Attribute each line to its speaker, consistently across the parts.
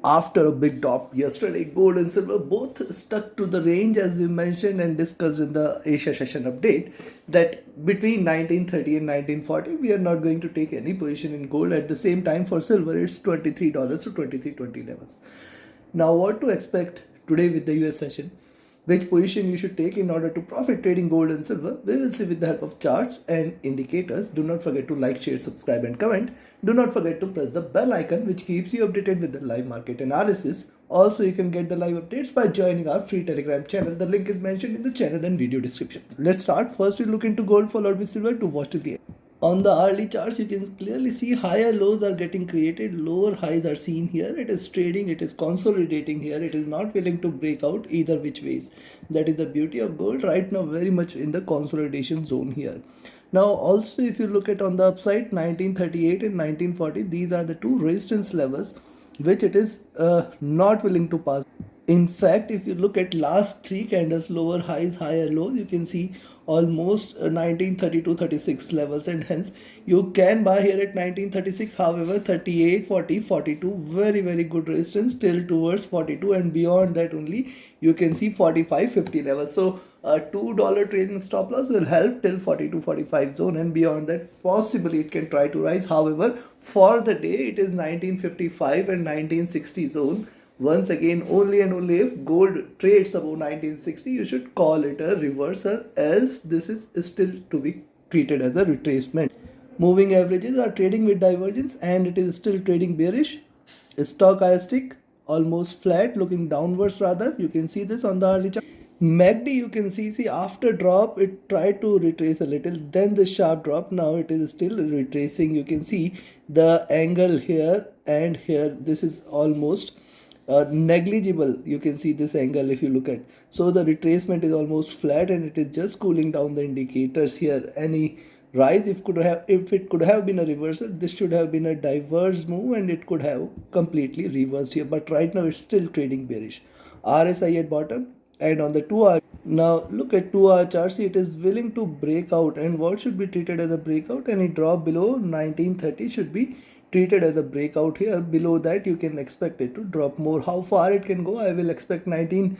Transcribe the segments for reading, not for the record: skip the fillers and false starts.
Speaker 1: After a big drop yesterday, gold and silver both stuck to the range as we mentioned and discussed in the Asia session update that between 1930 and 1940 we are not going to take any position in gold. At the same time for silver it's $23 to 23.20 levels. Now what to expect today with the US session? Which position you should take in order to profit trading gold and silver? We will see with the help of charts and indicators. Do not forget to like, share, subscribe and comment. Do not forget to press the bell icon which keeps you updated with the live market analysis. Also, you can get the live updates by joining our free Telegram channel. The link is mentioned in the channel and video description. Let's start. First, we look into gold followed with silver to watch to the end. On the hourly charts, you can clearly see higher lows are getting created, lower highs are seen here. It is trading, it is consolidating here. It is not willing to break out either which ways. That is the beauty of gold right now, very much in the consolidation zone here. Now also if you look at on the upside, 1938 and 1940, these are the two resistance levels which it is not willing to pass. In fact, if you look at last three candles, lower highs, higher lows, you can see almost 1932-36 levels, and hence you can buy here at 1936. However, 38, 40, 42, very good resistance till towards 42, and beyond that only you can see 45, 50 levels. So a $2 trading stop loss will help till 42-45 zone, and beyond that possibly it can try to rise. However, for the day it is 1955 and 1960 zone. Once again, only and only if gold trades above 1960, you should call it a reversal, else this is still to be treated as a retracement. Moving averages are trading with divergence and it is still trading bearish. Stochastic almost flat, looking downwards rather. You can see this on the hourly chart. MACD you can see after drop it tried to retrace a little, then the sharp drop. Now it is still retracing. You can see the angle here and here. This is almost negligible. You can see this angle if you look at. So the retracement is almost flat and it is just cooling down the indicators here. Any rise if it could have been a reversal, this should have been a diverged move and it could have completely reversed here, but right now it's still trading bearish. RSI at bottom, and on the 2-hour, now look at 2-hour chart. See, it is willing to break out, and what should be treated as a breakout? Any drop below 1930 should be treated as a breakout here. Below that you can expect it to drop more. How far it can go? I will expect 1925.5,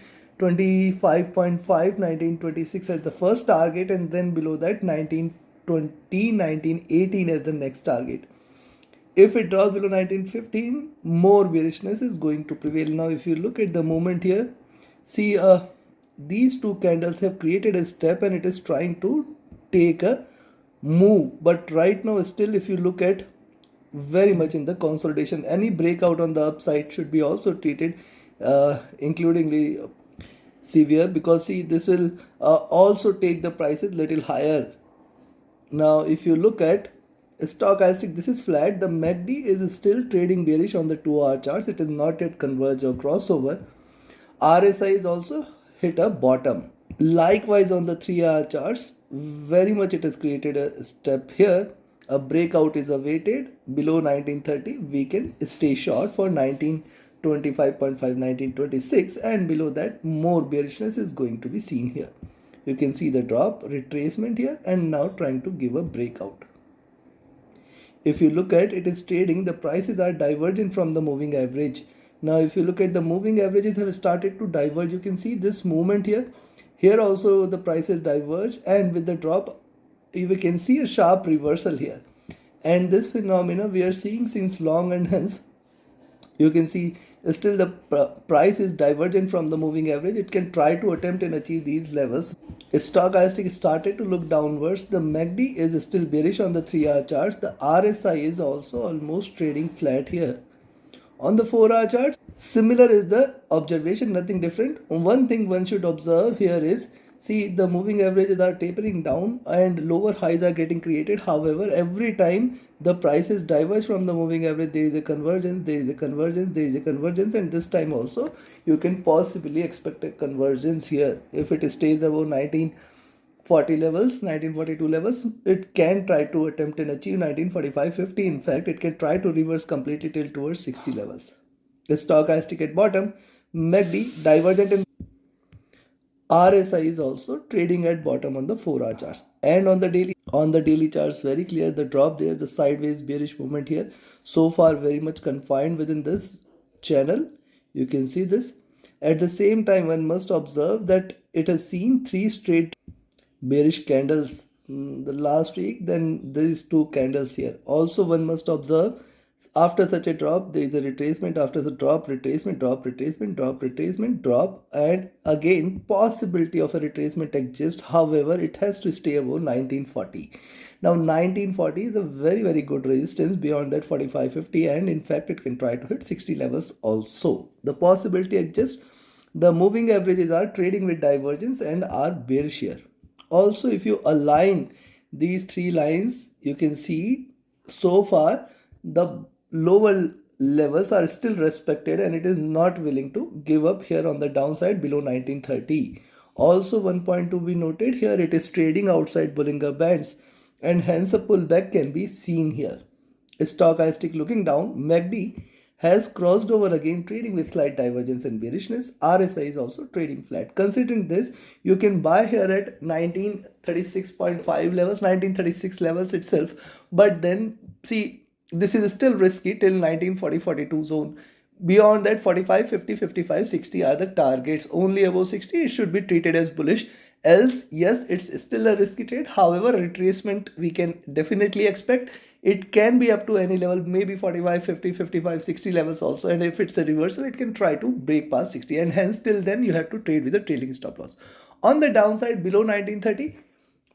Speaker 1: 1926 as the first target, and then below that 1920, 1918 as the next target. If it drops below 1915, more bearishness is going to prevail. Now if you look at the movement here, see these two candles have created a step and it is trying to take a move, but right now still if you look at very much in the consolidation. Any breakout on the upside should be also treated includingly severe, because see this will also take the prices little higher. Now if you look at stochastic, this is flat. The MACD is still trading bearish on the 2-hour charts. It is not yet converged or crossover. RSI is also hit a bottom. Likewise on the 3-hour charts, very much it has created a step here. A breakout is awaited below 1930. We can stay short for 1925.5, 1926, and below that more bearishness is going to be seen here. You can see the drop, retracement here, and now trying to give a breakout. If you look at it is trading, the prices are divergent from the moving average. Now if you look at the moving averages have started to diverge. You can see this movement here. Here also the prices diverge, and with the drop we can see a sharp reversal here, and this phenomena we are seeing since long, and hence you can see still the price is divergent from the moving average. It can try to attempt and achieve these levels. Stochastic started to look downwards. The MACD is still bearish on the 3-hour charts. The RSI is also almost trading flat here. On the 4-hour charts, similar is the observation, nothing different. One thing one should observe here is, see the moving averages are tapering down and lower highs are getting created. However, every time the prices diverge from the moving average, there is a convergence, there is a convergence, there is a convergence, and this time also you can possibly expect a convergence here. If it stays above 1940 levels, 1942 levels, it can try to attempt and achieve 1945-50. In fact, it can try to reverse completely till towards 60 levels. The stochastic at bottom, MACD divergent, and RSI is also trading at bottom on the 4-hour charts. And on the daily charts, very clear the drop there, the sideways bearish movement here. So far very much confined within this channel. You can see this. At the same time, one must observe that it has seen three straight bearish candles the last week, then these two candles here. Also, one must observe after such a drop, there is a retracement. After the drop, retracement, drop, retracement, drop, retracement, drop, and again possibility of a retracement exists. However, it has to stay above 1940. Now 1940 is a very good resistance. Beyond that 45.50, and in fact it can try to hit 60 levels also. The possibility exists. The moving averages are trading with divergence and are bearish here. Also, if you align these three lines, you can see so far the lower levels are still respected and it is not willing to give up here on the downside below 1930. Also, one point to be noted here, it is trading outside Bollinger Bands and hence a pullback can be seen here. Stochastic looking down, MACD has crossed over again, trading with slight divergence and bearishness. RSI is also trading flat. Considering this, you can buy here at 1936.5 levels, 1936 levels itself. But then see, this is still risky till 1940-42 zone. Beyond that, 45, 50, 55, 60 are the targets. Only above 60, it should be treated as bullish. Else, yes, it's still a risky trade. However, retracement we can definitely expect. It can be up to any level, maybe 45, 50, 55, 60 levels also. And if it's a reversal, it can try to break past 60. And hence, till then, you have to trade with a trailing stop loss. On the downside, below 1930,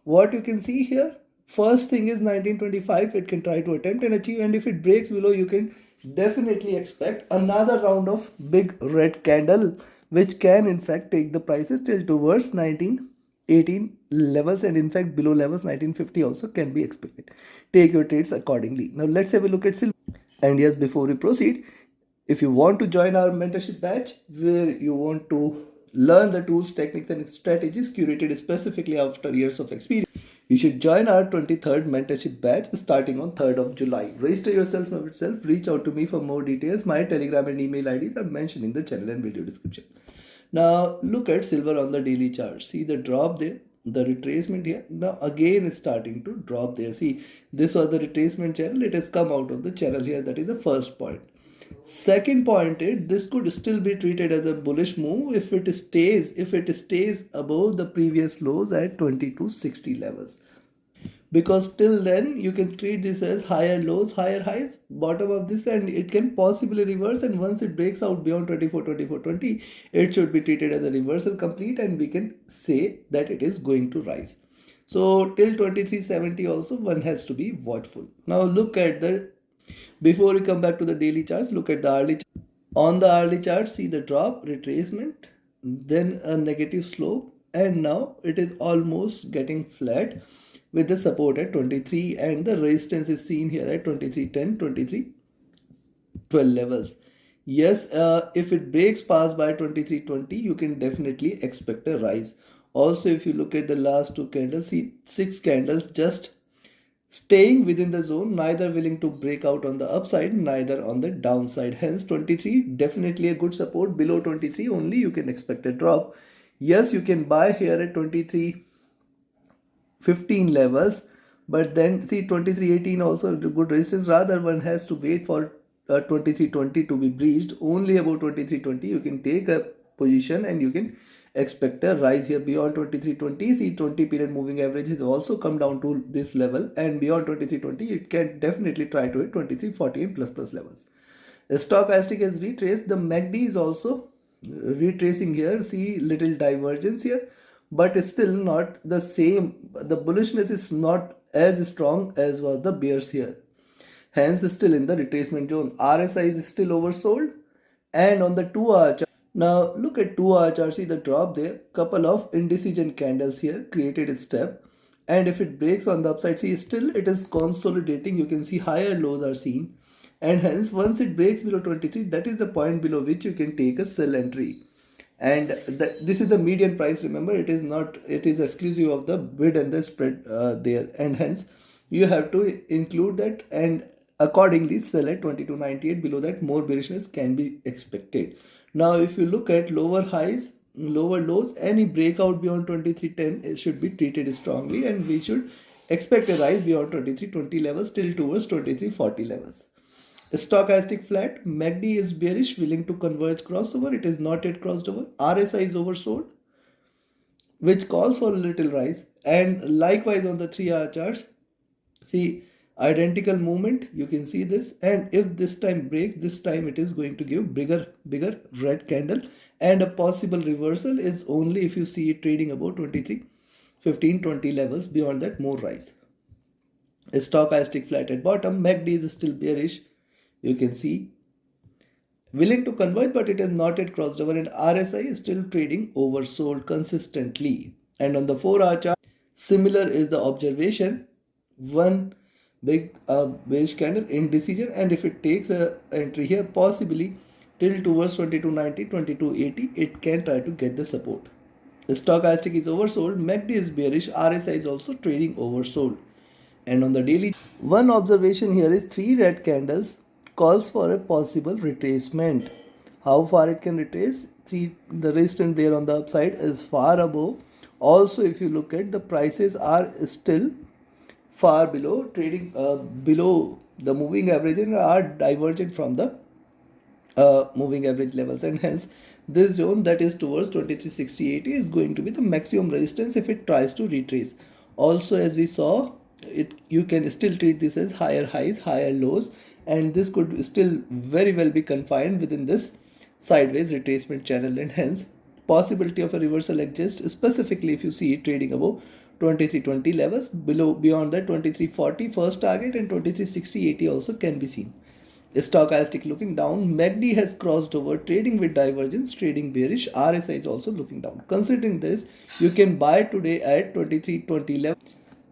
Speaker 1: what you can see here, first thing is 1925, it can try to attempt and achieve. And if it breaks below, you can definitely expect another round of big red candle, which can in fact take the prices till towards 1918 levels, and in fact below levels 1950 also can be expected. Take your trades accordingly. Now let's have a look at silver. And yes, before we proceed, if you want to join our mentorship batch where you want to learn the tools, techniques and strategies curated specifically after years of experience, you should join our 23rd mentorship batch starting on 3rd of July. Register yourself now itself. Reach out to me for more details. My Telegram and email IDs are mentioned in the channel and video description. Now look at silver on the daily chart. See the drop there, the retracement here. Now again it's starting to drop there. See, this was the retracement channel. It has come out of the channel here. That is the first point. Second point is this could still be treated as a bullish move if it stays above the previous lows at 2260 levels. Because till then you can treat this as higher lows, higher highs, bottom of this, and it can possibly reverse. And once it breaks out beyond 2420, it should be treated as a reversal complete, and we can say that it is going to rise. So till 2370 also one has to be watchful. Now look at the, before we come back to the daily charts, look at the hourly chart. On the hourly chart, see the drop, retracement, then a negative slope, and now it is almost getting flat with the support at 23, and the resistance is seen here at 2310, 2312 levels. Yes, if it breaks past by 2320, you can definitely expect a rise. Also, if you look at the last two candles, see 6 candles just staying within the zone, neither willing to break out on the upside, neither on the downside. Hence 23 definitely a good support. Below 23 only you can expect a drop. Yes, you can buy here at 2315 levels, but then see 2318 also a good resistance. Rather, one has to wait for 2320 to be breached. Only about 2320 you can take a position and you can expect a rise here beyond 2320. See 20 period moving average has also come down to this level, and beyond 2320 it can definitely try to hit 2340 and plus levels. The stochastic has retraced. The MACD is also retracing here. See little divergence here, but it's still not the same. The bullishness is not as strong as was the bears here. Hence still in the retracement zone. RSI is still oversold, and on the 2-hour chart, now look at 2-hour chart, see the drop there, couple of indecision candles here created a step, and if it breaks on the upside, see still it is consolidating. You can see higher lows are seen, and hence once it breaks below 23, that is the point below which you can take a sell entry. And this is the median price, remember, it is not, it is exclusive of the bid and the spread there, and hence you have to include that and accordingly sell at 2298. Below that more bearishness can be expected. Now if you look at lower highs, lower lows, any breakout beyond 2310 it should be treated strongly, and we should expect a rise beyond 2320 levels till towards 2340 levels. Stochastic flat, MACD is bearish, willing to converge crossover. It is not yet crossed over. RSI is oversold, which calls for a little rise. And likewise on the 3-hour charts, see identical movement. You can see this. And if this time breaks, this time it is going to give bigger red candle. And a possible reversal is only if you see it trading above 23, 15, 20 levels. Beyond that, more rise. A stochastic flat at bottom. MACD is still bearish. You can see willing to converge, but it has not yet crossed over, and RSI is still trading oversold consistently. And on the 4-hour chart, similar is the observation. One big bearish candle, indecision, and if it takes a entry here, possibly till towards 2290, 2280, it can try to get the support. The stochastic is oversold, MACD is bearish, RSI is also trading oversold. And on the daily, one observation here is 3 red candles calls for a possible retracement. How far it can retrace? See, the resistance there on the upside is far above. Also, if you look at the prices are still far below trading below the moving average and are divergent from the moving average levels, and hence this zone that is towards 2360-80 is going to be the maximum resistance if it tries to retrace. Also, as we saw, you can still treat this as higher highs, higher lows, and this could still very well be confined within this sideways retracement channel, and hence possibility of a reversal exists, specifically if you see it trading above 2320 levels. Beyond that, 2340 first target and 2360-80 also can be seen. Stochastic looking down, MACD has crossed over, trading with divergence, trading bearish. RSI is also looking down. Considering this, you can buy today at 2320 level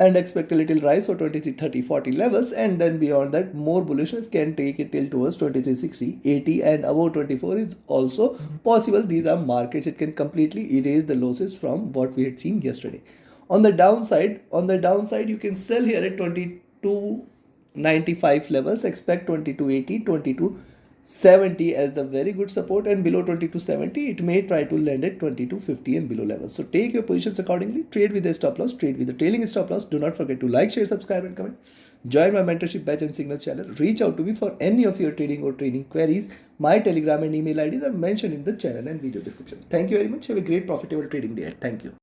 Speaker 1: and expect a little rise for 2330-40 levels, and then beyond that, more bullishness can take it till towards 2360-80, and above 24 is also possible. These are markets, it can completely erase the losses from what we had seen yesterday. On the downside, you can sell here at 2295 levels, expect 2280, 2270 as the very good support, and below 2270 it may try to land at 2250 and below levels. So take your positions accordingly, trade with a stop loss, trade with a trailing stop loss. Do not forget to like, share, subscribe and comment. Join my mentorship batch and signal channel. Reach out to me for any of your trading or training queries. My Telegram and email IDs are mentioned in the channel and video description. Thank you very much. Have a great profitable trading day. Thank you.